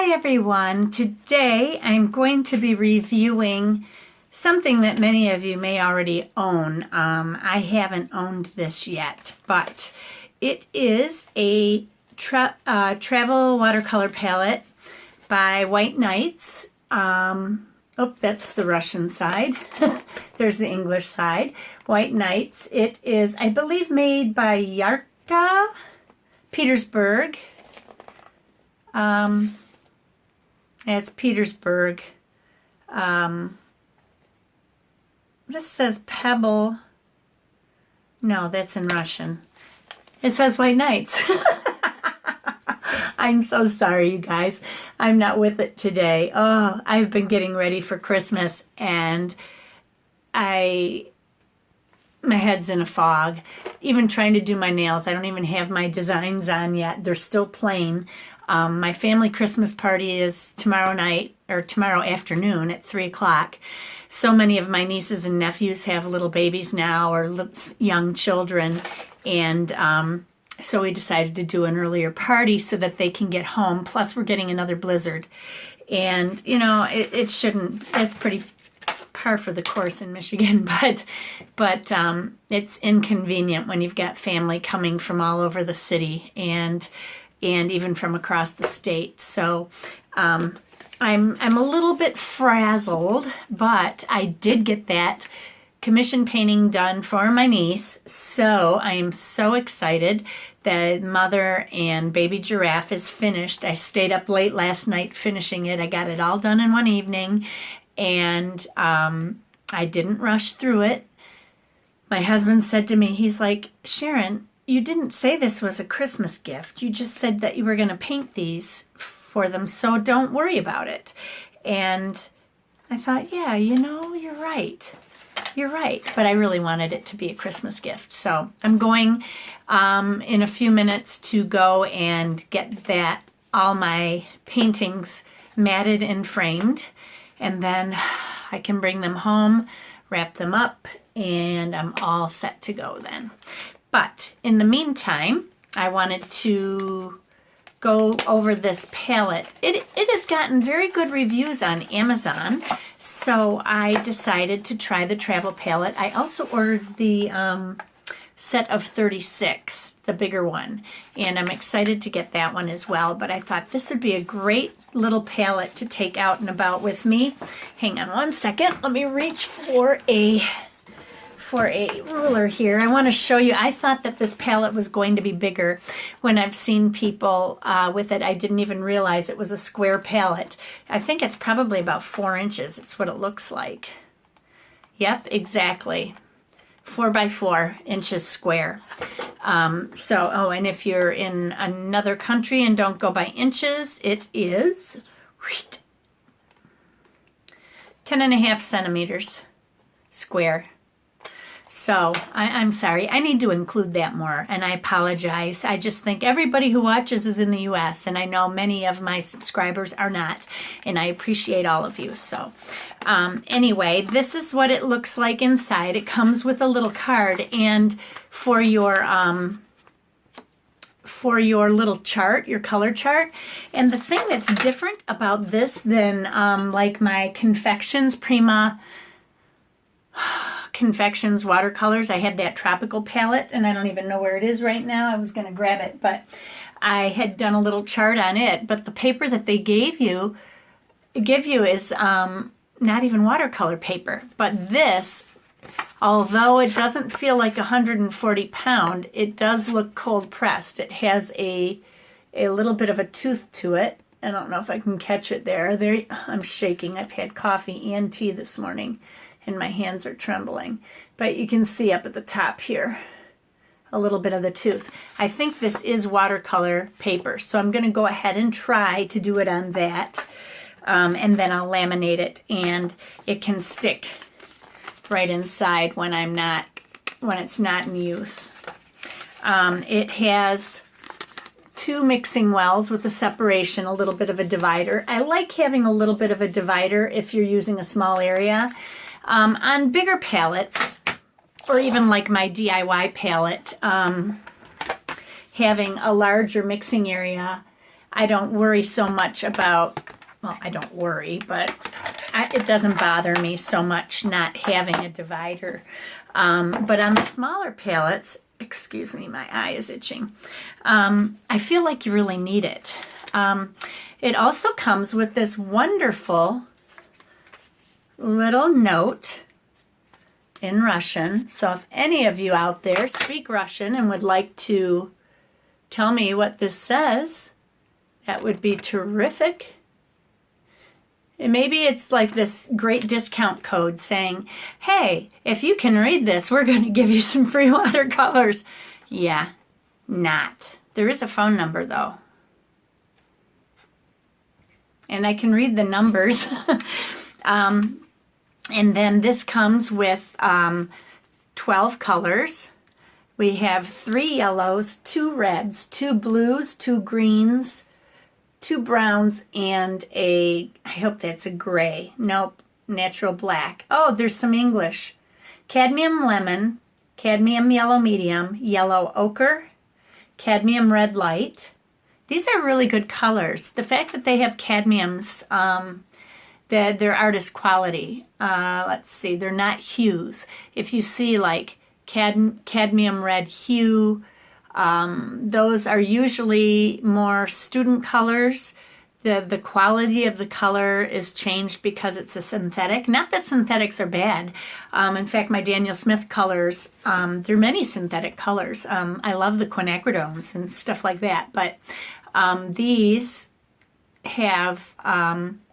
Hi everyone. Today I'm going to be reviewing something that many of you may already own. I haven't owned this yet, but it is a travel watercolor palette by White Knights. Oh, that's the Russian side. There's the English side. White Knights. It is, I believe, made by Yarka, Petersburg. It's Petersburg. This says Pebble. No, that's in Russian. It says White Knights. I'm so sorry, you guys. I'm not with it today. Oh, I've been getting ready for Christmas and my head's in a fog. Even trying to do my nails. I don't even have my designs on yet. They're still plain. My family Christmas party is tomorrow night, or tomorrow afternoon at 3 o'clock. So many of my nieces and nephews have little babies now, or young children, and so we decided to do an earlier party so that they can get home. Plus, we're getting another blizzard. And, you know, it shouldn't, that's pretty par for the course in Michigan, but it's inconvenient when you've got family coming from all over the city and even from across the state. So I'm a little bit frazzled, but I did get that commission painting done for my niece. So I am so excited that Mother and Baby Giraffe is finished. I stayed up late last night finishing it. I got it all done in one evening, and I didn't rush through it. My husband said to me, he's like, Sharon, you didn't say this was a Christmas gift. You just said that you were going to paint these for them, so don't worry about it. And I thought, yeah, you know, you're right. You're right. But I really wanted it to be a Christmas gift. So I'm going in a few minutes to go and get all my paintings matted and framed. And then I can bring them home, wrap them up, and I'm all set to go then. But in the meantime, I wanted to go over this palette. It has gotten very good reviews on Amazon, so I decided to try the travel palette. I also ordered the set of 36, the bigger one, and I'm excited to get that one as well. But I thought this would be a great little palette to take out and about with me. Hang on one second. Let me reach for a ruler here. I want to show you, I thought that this palette was going to be bigger. When I've seen people with it, I didn't even realize it was a square palette. I think it's probably about 4 inches. It's what it looks like. Yep, exactly. 4 by 4 inches square. And if you're in another country and don't go by inches, it is 10.5 centimeters square. So I'm sorry, I need to include that more, and I apologize. I just think everybody who watches is in the US, and I know many of my subscribers are not, and I appreciate all of you. So anyway, this is what it looks like inside. It comes with a little card, and for your little chart, your color chart. And the thing that's different about this than like my Confections watercolors, I had that tropical palette, and I don't even know where it is right now. I was going to grab it, but I had done a little chart on it. But the paper that they give you is not even watercolor paper. But this, although it doesn't feel like 140 pound, it does look cold pressed. It has a little bit of a tooth to it. I don't know if I can catch it there. I'm shaking. I've had coffee and tea this morning, and my hands are trembling. But you can see up at the top here a little bit of the tooth. I think this is watercolor paper, so I'm going to go ahead and try to do it on that, and then I'll laminate it, and it can stick right inside when it's not in use. It has 2 mixing wells with a separation, a little bit of a divider. I like having a little bit of a divider if you're using a small area. On bigger palettes, or even like my DIY palette, having a larger mixing area I don't worry so much about, well, I don't worry, but it doesn't bother me so much not having a divider. But on the smaller palettes, excuse me, my eye is itching. I feel like you really need it. It also comes with this wonderful little note in Russian. So if any of you out there speak Russian and would like to tell me what this says, that would be terrific. And maybe it's like this great discount code saying, hey, if you can read this, we're going to give you some free watercolors. Yeah, not. There is a phone number, though. And I can read the numbers. And then this comes with 12 colors. We have 3 yellows, 2 reds, 2 blues, 2 greens, 2 browns, and I hope that's a gray. Nope, natural black. Oh, there's some English. Cadmium lemon, cadmium yellow medium, yellow ochre, cadmium red light. These are really good colors. The fact that they have cadmiums, they're artist quality. Let's see, they're not hues. If you see like cadmium red hue, those are usually more student colors. The quality of the color is changed because it's a synthetic. Not that synthetics are bad. In fact, my Daniel Smith colors, there are many synthetic colors. I love the quinacridones and stuff like that. But these have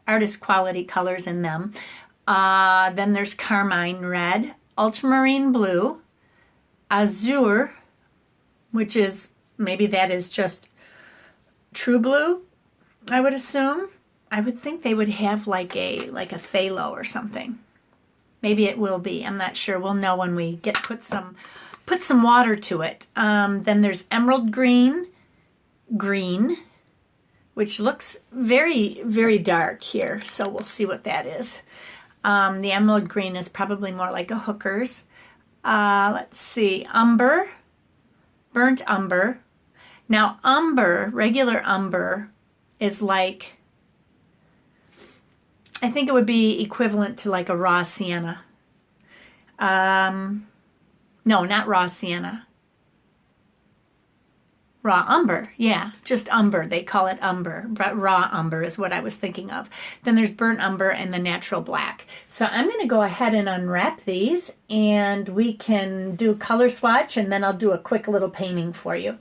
artist quality colors in them. Then there's carmine red, ultramarine blue, azure, which is, maybe that is just true blue, I would assume. I would think they would have like a phthalo or something. Maybe it will be. I'm not sure. We'll know when we put some water to it. Then there's emerald green, which looks very, very dark here. So we'll see what that is. The emerald green is probably more like a hooker's. Let's see, umber, burnt umber. Now umber, regular umber, is like, I think it would be equivalent to like a raw sienna. No, not raw sienna. Raw umber, yeah, just umber. They call it umber, but raw umber is what I was thinking of. Then there's burnt umber and the natural black. So I'm going to go ahead and unwrap these, and we can do a color swatch, and then I'll do a quick little painting for you.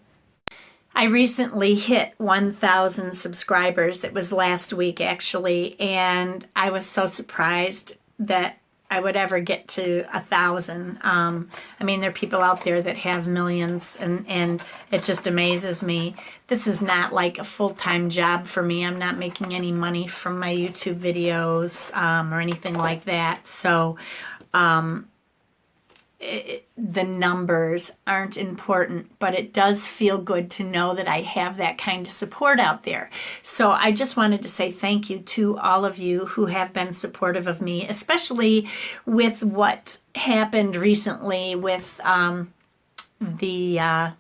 I recently hit 1,000 subscribers. It was last week, actually, and I was so surprised that I would ever get to 1,000. I mean, there are people out there that have millions, and it just amazes me. This is not like a full-time job for me. I'm not making any money from my YouTube videos or anything like that. So the numbers aren't important, but it does feel good to know that I have that kind of support out there. So I just wanted to say thank you to all of you who have been supportive of me, especially with what happened recently with the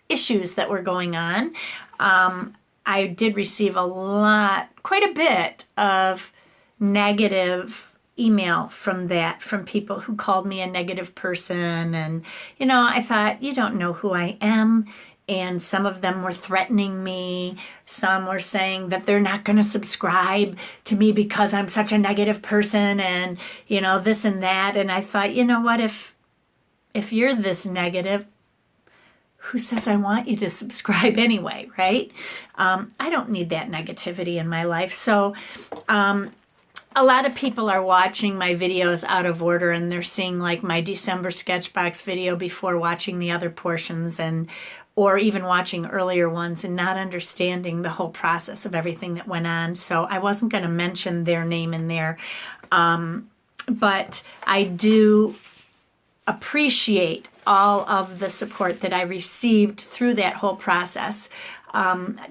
issues that were going on. I did receive quite a bit of negative email from people who called me a negative person. And, you know, I thought, you don't know who I am. And some of them were threatening me. Some were saying that they're not going to subscribe to me because I'm such a negative person, and, you know, this and that. And I thought, you know what, if you're this negative, who says I want you to subscribe anyway, right? I don't need that negativity in my life. So, a lot of people are watching my videos out of order, and they're seeing like my December Sketchbox video before watching the other portions, or even watching earlier ones and not understanding the whole process of everything that went on. So I wasn't going to mention their name in there. But I do appreciate all of the support that I received through that whole process,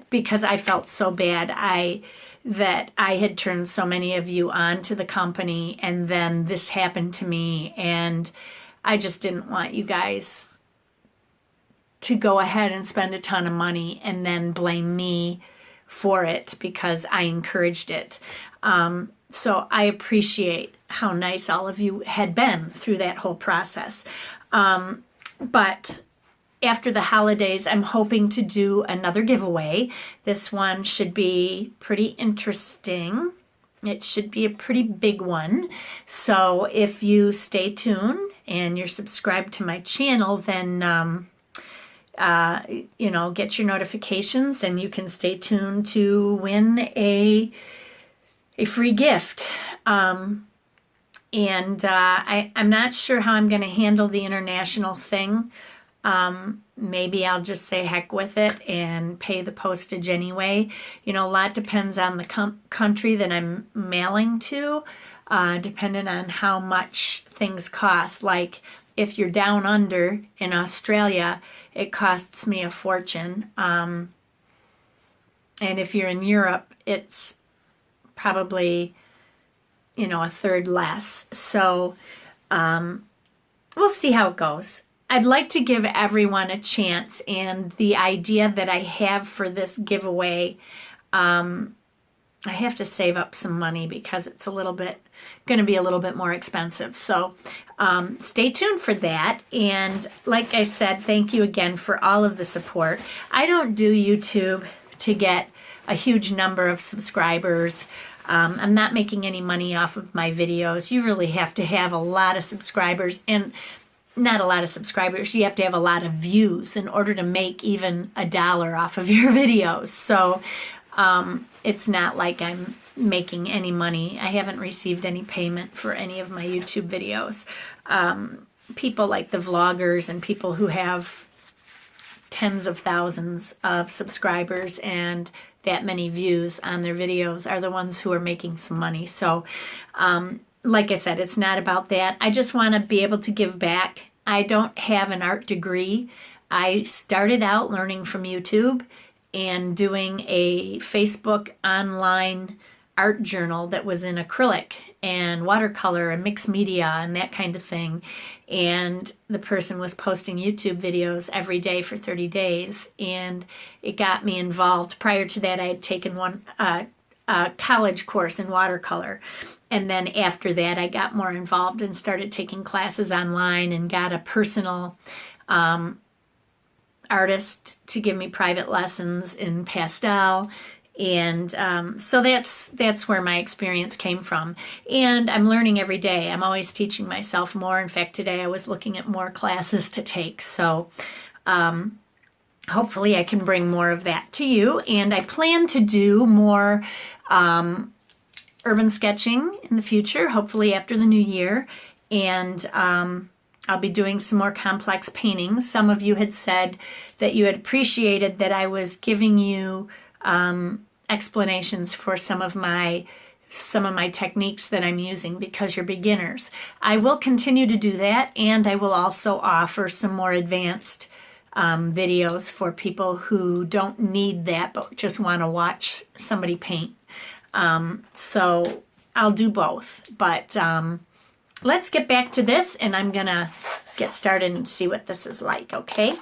because I felt so bad that I had turned so many of you on to the company, and then this happened to me, and I just didn't want you guys to go ahead and spend a ton of money and then blame me for it because I encouraged it. So I appreciate how nice all of you had been through that whole process. But after the holidays, I'm hoping to do another giveaway. This one should be pretty interesting. It should be a pretty big one. So if you stay tuned and you're subscribed to my channel, then get your notifications and you can stay tuned to win a free gift. I'm not sure how I'm going to handle the international thing. Maybe I'll just say heck with it and pay the postage anyway. A lot depends on the country that I'm mailing to, depending on how much things cost. Like if you're down under in Australia, it costs me a fortune. And if you're in Europe, it's probably, a third less. So we'll see how it goes. I'd like to give everyone a chance, and the idea that I have for this giveaway, I have to save up some money because it's going to be a little bit more expensive. So stay tuned for that. And like I said, thank you again for all of the support. I don't do YouTube to get a huge number of subscribers. I'm not making any money off of my videos. You really have to have a lot of subscribers, and not a lot of subscribers. You have to have a lot of views in order to make even $1 off of your videos. So it's not like I'm making any money. I haven't received any payment for any of my YouTube videos. People like the vloggers and people who have tens of thousands of subscribers and that many views on their videos are the ones who are making some money. So like I said, it's not about that. I just want to be able to give back. I don't have an art degree. I started out learning from YouTube and doing a Facebook online art journal that was in acrylic and watercolor and mixed media and that kind of thing. And the person was posting YouTube videos every day for 30 days. And it got me involved. Prior to that, I had taken a college course in watercolor. And then after that, I got more involved and started taking classes online and got a personal artist to give me private lessons in pastel. And so that's where my experience came from. And I'm learning every day. I'm always teaching myself more. In fact, today I was looking at more classes to take. So hopefully I can bring more of that to you. And I plan to do more urban sketching in the future, hopefully after the new year. And I'll be doing some more complex paintings. Some of you had said that you had appreciated that I was giving you explanations for some of my techniques that I'm using because you're beginners. I will continue to do that, and I will also offer some more advanced videos for people who don't need that but just want to watch somebody paint. So I'll do both, but let's get back to this, and I'm gonna get started and see what this is like, okay?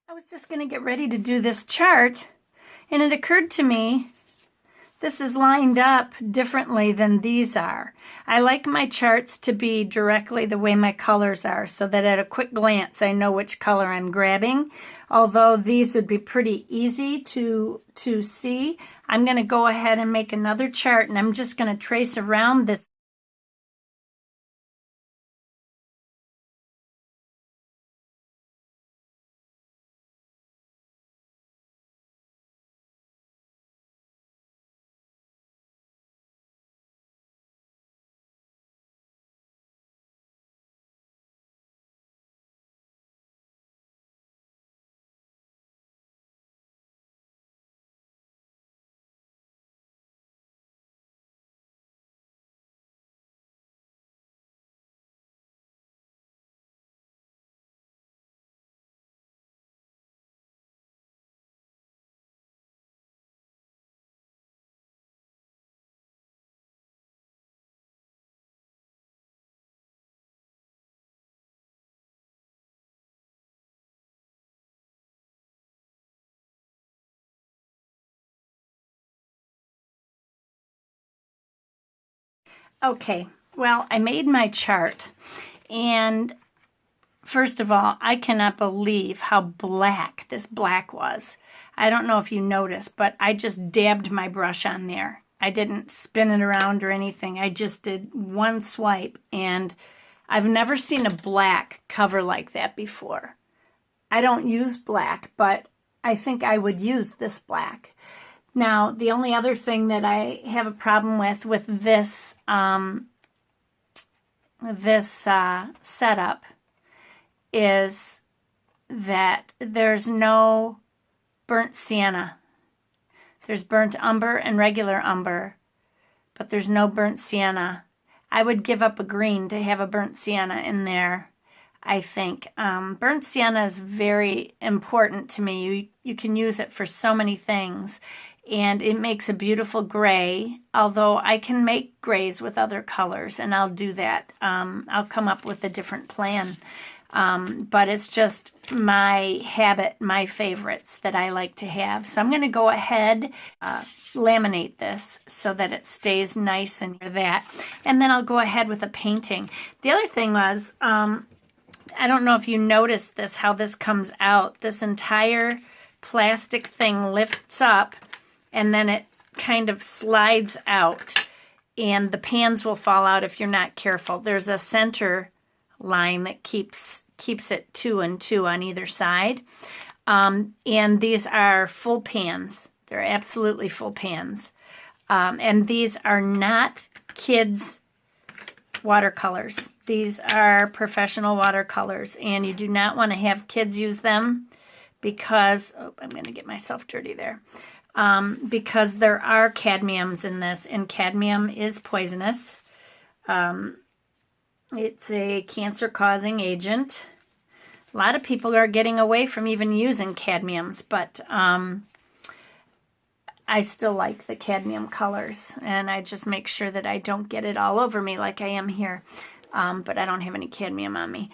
I was just going to get ready to do this chart, and it occurred to me this is lined up differently than these are. I like my charts to be directly the way my colors are so that at a quick glance I know which color I'm grabbing. Although these would be pretty easy to see, I'm going to go ahead and make another chart, and I'm just going to trace around this Okay, well, I made my chart, and first of all, I cannot believe how black this black was. I don't know if you noticed, but I just dabbed my brush on there. I didn't spin it around or anything. I just did one swipe, and I've never seen a black cover like that before. I don't use black, but I think I would use this black. Now, the only other thing that I have a problem with this setup is that there's no burnt sienna. There's burnt umber and regular umber, but there's no burnt sienna. I would give up a green to have a burnt sienna in there, I think. Burnt sienna is very important to me. You can use it for so many things, and it makes a beautiful gray, although I can make grays with other colors, and I'll do that. I'll come up with a different plan. But it's just my habit, my favorites that I like to have. So I'm going to go ahead, laminate this so that it stays nice and that. And then I'll go ahead with a painting. The other thing was, I don't know if you noticed this, how this comes out. This entire plastic thing lifts up and then it kind of slides out. And the pans will fall out if you're not careful. There's a center line that keeps it 2 and 2 on either side. And these are full pans. They're absolutely full pans. And these are not kids' watercolors. These are professional watercolors, and you do not want to have kids use them because, oh, I'm going to get myself dirty there, because there are cadmiums in this, and cadmium is poisonous. It's a cancer-causing agent. A lot of people are getting away from even using cadmiums, but I still like the cadmium colors, and I just make sure that I don't get it all over me like I am here, but I don't have any cadmium on me.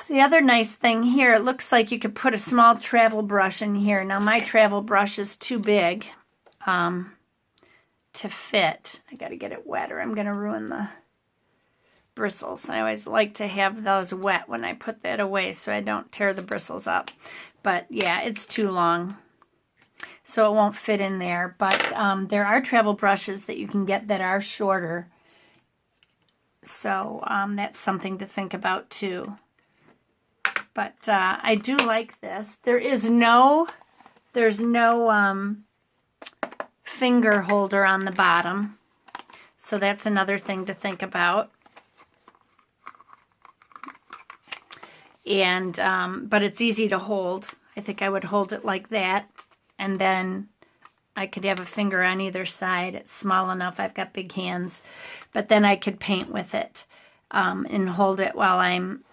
The other nice thing here, it looks like you could put a small travel brush in here. Now, my travel brush is too big to fit. I got to get it wet or I'm going to ruin the bristles. I always like to have those wet when I put that away so I don't tear the bristles up. But yeah, it's too long, so it won't fit in there. But there are travel brushes that you can get that are shorter. So that's something to think about too. But I do like this. There's no finger holder on the bottom. So that's another thing to think about. And but it's easy to hold. I think I would hold it like that, and then I could have a finger on either side. It's small enough. I've got big hands, but then I could paint with it and hold it while I'm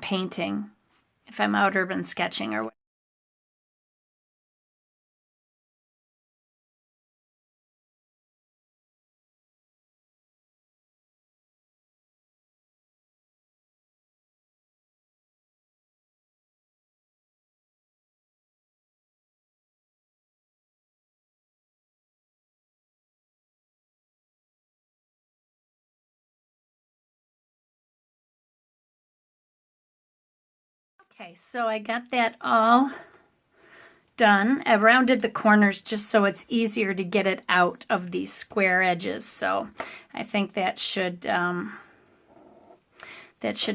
painting, if I'm out urban sketching or. Okay, so I got that all done. I rounded the corners just so it's easier to get it out of these square edges. So I think that should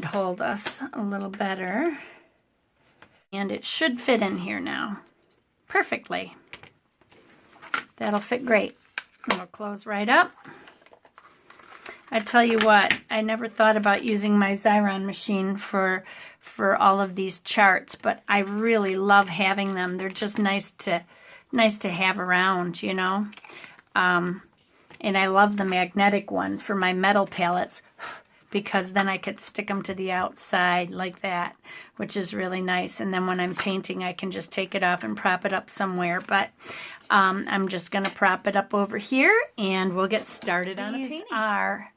hold us a little better. And it should fit in here now perfectly. That'll fit great. It'll close right up. I tell you what, I never thought about using my Xyron machine for all of these charts, but I really love having them. They're just nice to have around, you know. And I love the magnetic one for my metal palettes because then I could stick them to the outside like that, which is really nice. And then when I'm painting, I can just take it off and prop it up somewhere. But I'm just going to prop it up over here, and we'll get started on a painting. These are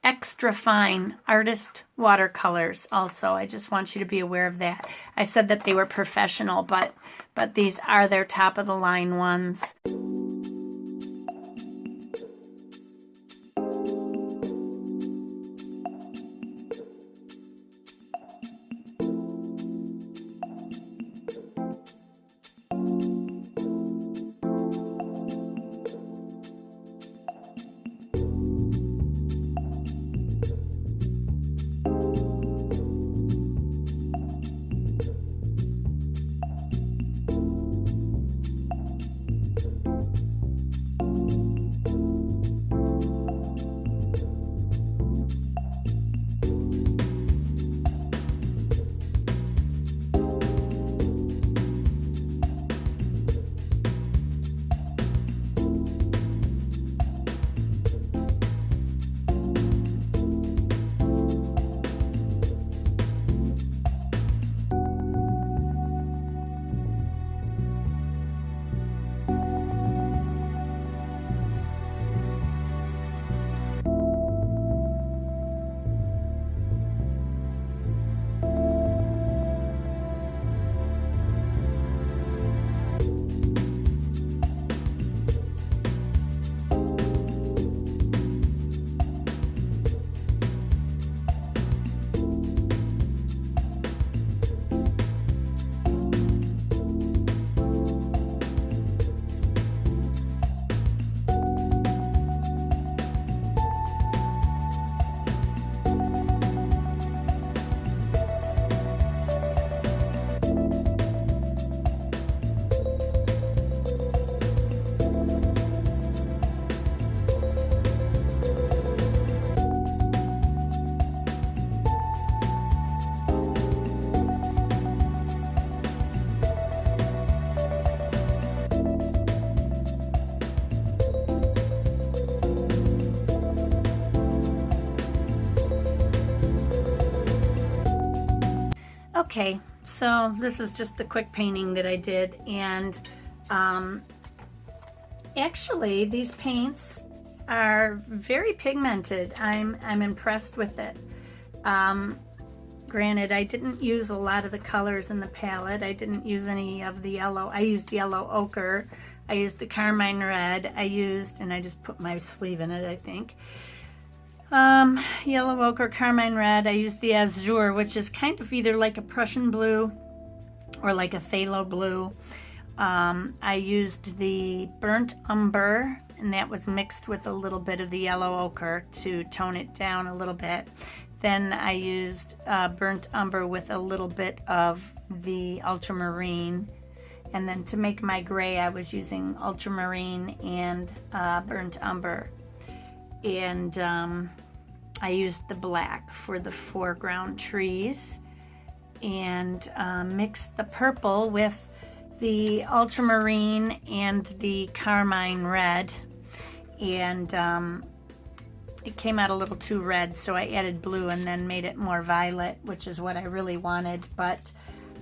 extra fine artist watercolors also. I just want you to be aware of that. I said that they were professional, but these are their top of the line ones. Okay, so this is just the quick painting that I did, and actually these paints are very pigmented. I'm impressed with it. Granted, I didn't use a lot of the colors in the palette. I didn't use any of the yellow. I used yellow ochre. I used the carmine red. And I just put my sleeve in it, I think. Yellow ochre, carmine red. I used the azure, which is kind of either like a Prussian blue or like a phthalo blue. I used the burnt umber, and that was mixed with a little bit of the yellow ochre to tone it down a little bit. Then I used burnt umber with a little bit of the ultramarine. And then to make my gray, I was using ultramarine and burnt umber. And I used the black for the foreground trees. And mixed the purple with the ultramarine and the carmine red. And it came out a little too red, so I added blue and then made it more violet, which is what I really wanted. But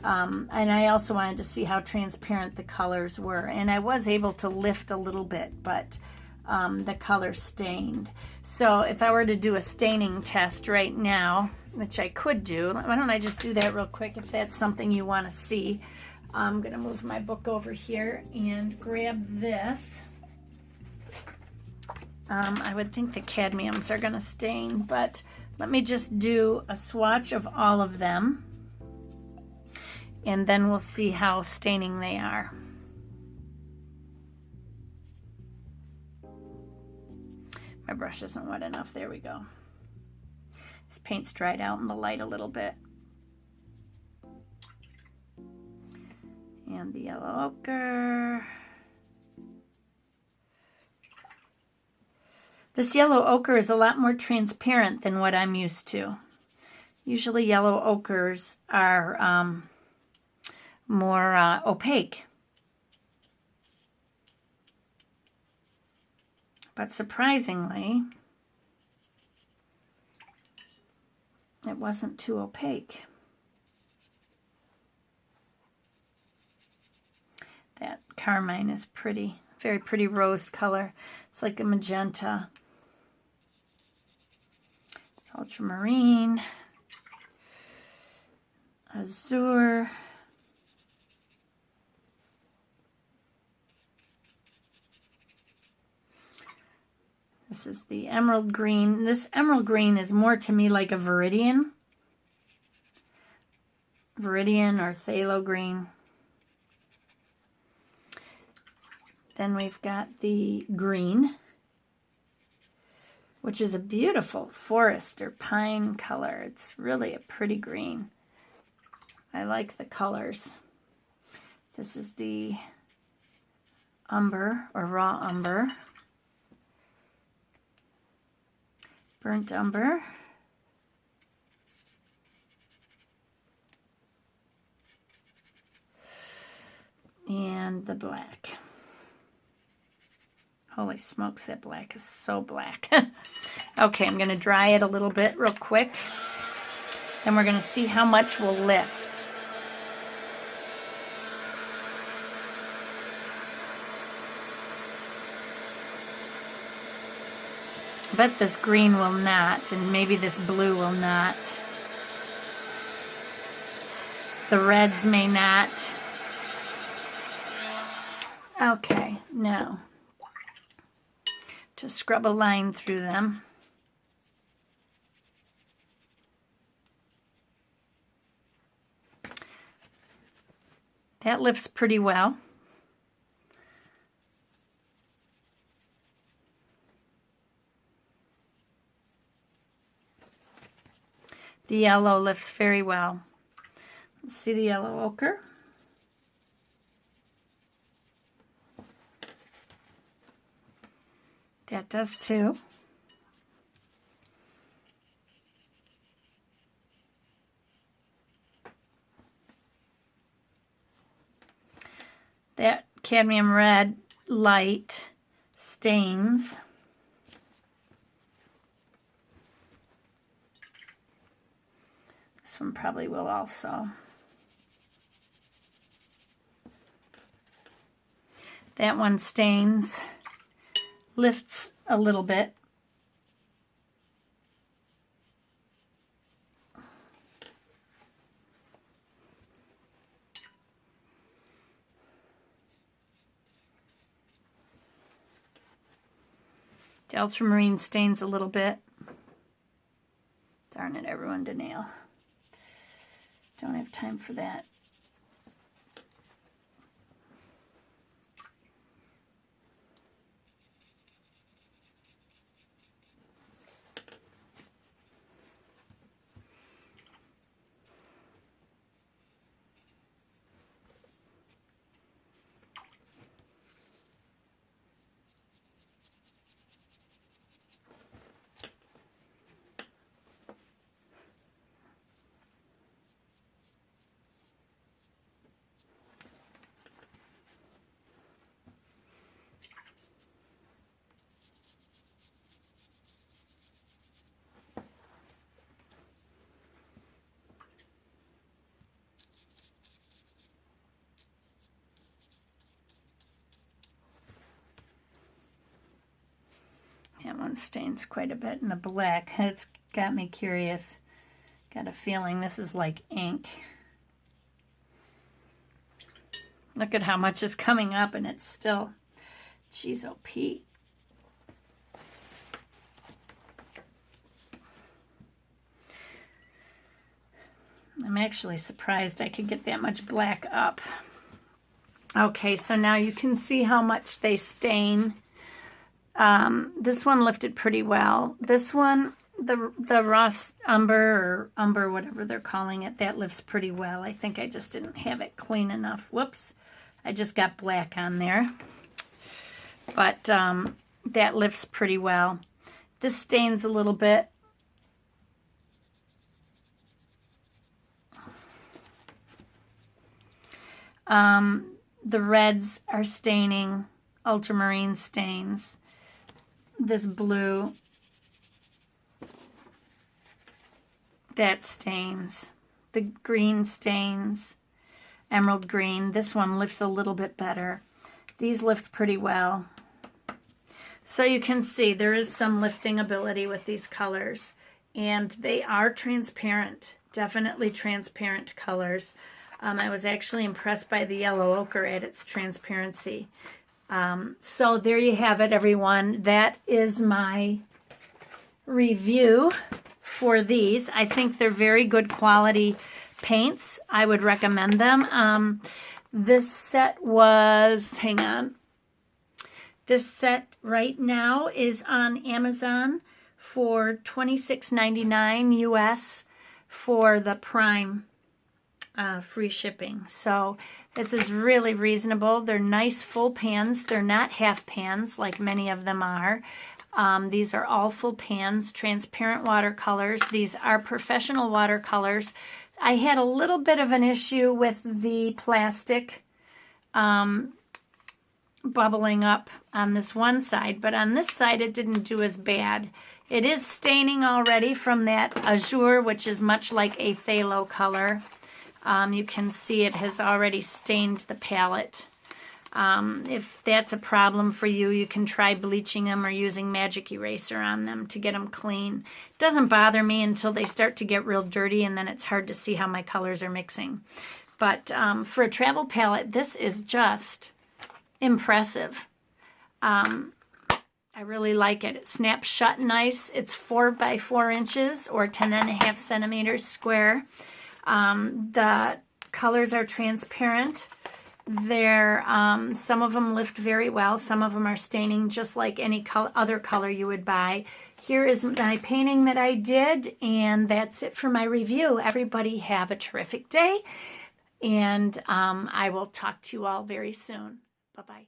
and I also wanted to see how transparent the colors were, and I was able to lift a little bit, but the color stained. So if I were to do a staining test right now, which I could do, why don't I just do that real quick if that's something you want to see. I'm gonna move my book over here and grab this. I would think the cadmiums are going to stain, but let me just do a swatch of all of them, and then we'll see how staining they are. My brush isn't wet enough. There we go. This paint's dried out in the light a little bit. And the yellow ochre. This yellow ochre is a lot more transparent than what I'm used to. Usually yellow ochres are more opaque. But surprisingly, it wasn't too opaque. That carmine is pretty, very pretty rose color. It's like a magenta. It's ultramarine, azure, this is the emerald green. This emerald green is more to me like a viridian or phthalo green. Then we've got the green, which is a beautiful forest or pine color. It's really a pretty green. I like the colors. This is the umber or raw umber, burnt umber, and the black. Holy smokes, that black is so black. Okay, I'm going to dry it a little bit real quick. Then we're going to see how much will lift. I bet this green will not, and maybe this blue will not. The reds may not. Okay, now to scrub a line through them. That lifts pretty well. The yellow lifts very well. Let's see the yellow ochre. That does too. That cadmium red light stains. This one probably will also. That one stains, lifts a little bit. The ultramarine stains a little bit. Darn it, I ruined a nail. Don't have time for that. That one stains quite a bit in the black. It's got me curious. Got a feeling this is like ink. Look at how much is coming up and it's still, geez, oh Pete. I'm actually surprised I could get that much black up. Okay, so now you can see how much they stain. This one lifted pretty well. This one, the Ross Umber, or Umber, whatever they're calling it, that lifts pretty well. I think I just didn't have it clean enough. Whoops. I just got black on there. But that lifts pretty well. This stains a little bit. The reds are staining, ultramarine stains. This blue, that stains. The green stains, emerald green. This one lifts a little bit better. These lift pretty well. So you can see there is some lifting ability with these colors. And they are transparent, definitely transparent colors. I was actually impressed by the yellow ochre at its transparency. So there you have it, everyone. That is my review for these. I think they're very good quality paints. I would recommend them. This set was, hang on. This set right now is on Amazon for $26.99 US for the Prime free shipping. So this is really reasonable. They're nice full pans. They're not half pans like many of them are. These are all full pans, transparent watercolors. These are professional watercolors. I had a little bit of an issue with the plastic bubbling up on this one side, but on this side it didn't do as bad. It is staining already from that azure, which is much like a phthalo color. You can see it has already stained the palette. If that's a problem for you, you can try bleaching them or using magic eraser on them to get them clean. It doesn't bother me until they start to get real dirty, and then it's hard to see how my colors are mixing. But for a travel palette, this is just impressive. I really like it. It snaps shut nice. It's 4 by 4 inches or 10.5 centimeters square. The colors are transparent. They're, some of them lift very well. Some of them are staining just like any other color you would buy. Here is my painting that I did, and that's it for my review. Everybody have a terrific day, and I will talk to you all very soon. Bye-bye.